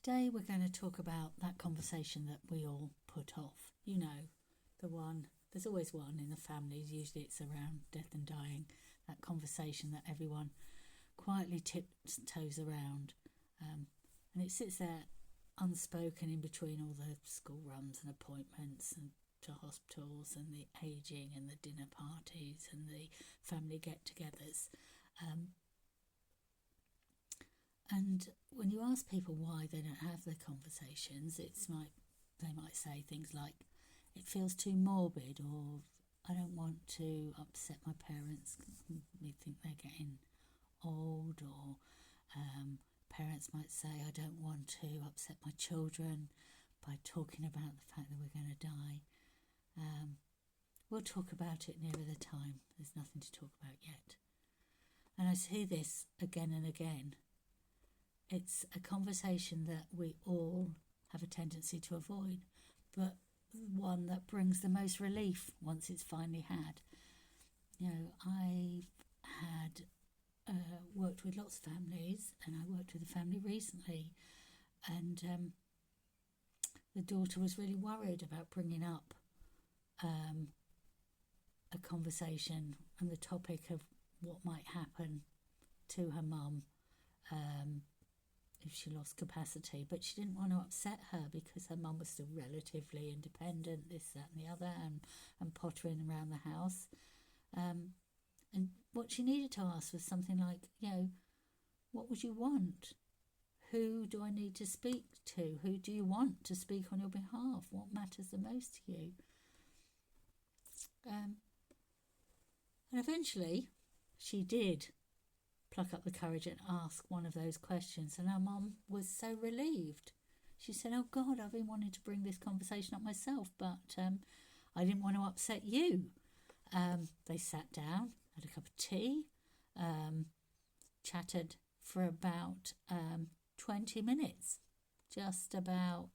Today we're going to talk about that conversation that we all put off. You know, the one, there's always one in the families, usually it's around death and dying, that conversation that everyone quietly tiptoes around. And it sits there unspoken in between all the school runs and appointments and to hospitals and the ageing and the dinner parties and the family get-togethers. And when you ask people why they don't have the conversations, they might say things like, it feels too morbid, or I don't want to upset my parents because we think they're getting old, or parents might say, I don't want to upset my children by talking about the fact that we're going to die. We'll talk about it nearer the time. There's nothing to talk about yet. And I see this again and again. It's a conversation that we all have a tendency to avoid, but one that brings the most relief once it's finally had. You know, I've had worked with lots of families, and I worked with a family recently, and the daughter was really worried about bringing up a conversation on the topic of what might happen to her mum if she lost capacity, but she didn't want to upset her because her mum was still relatively independent, this, that and the other, and pottering around the house. And what she needed to ask was something like, you know, what would you want? Who do I need to speak to? Who do you want to speak on your behalf? What matters the most to you? And eventually she did pluck up the courage and ask one of those questions, and her mum was so relieved. She said, oh God, I've been wanting to bring this conversation up myself, but I didn't want to upset you. They sat down, had a cup of tea, chatted for about 20 minutes, just about,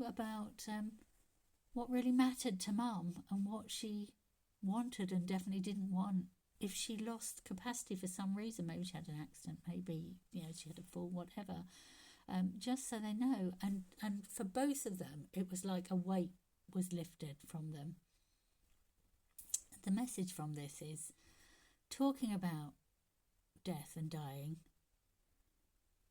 about what really mattered to mum and what she wanted and definitely didn't want if she lost capacity for some reason. Maybe she had an accident, maybe she had a fall, whatever, just so they know. And for both of them, it was like a weight was lifted from them. The message from this is, talking about death and dying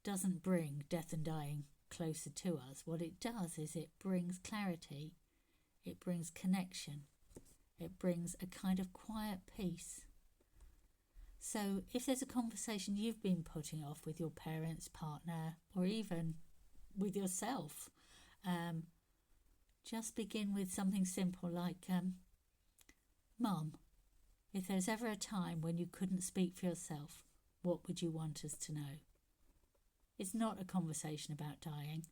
doesn't bring death and dying closer to us. What it does is it brings clarity, it brings connection, it brings a kind of quiet peace. So if there's a conversation you've been putting off with your parents, partner, or even with yourself, just begin with something simple like, Mum, if there's ever a time when you couldn't speak for yourself, what would you want us to know? It's not a conversation about dying.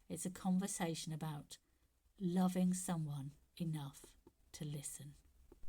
It's a conversation about loving someone enough to listen.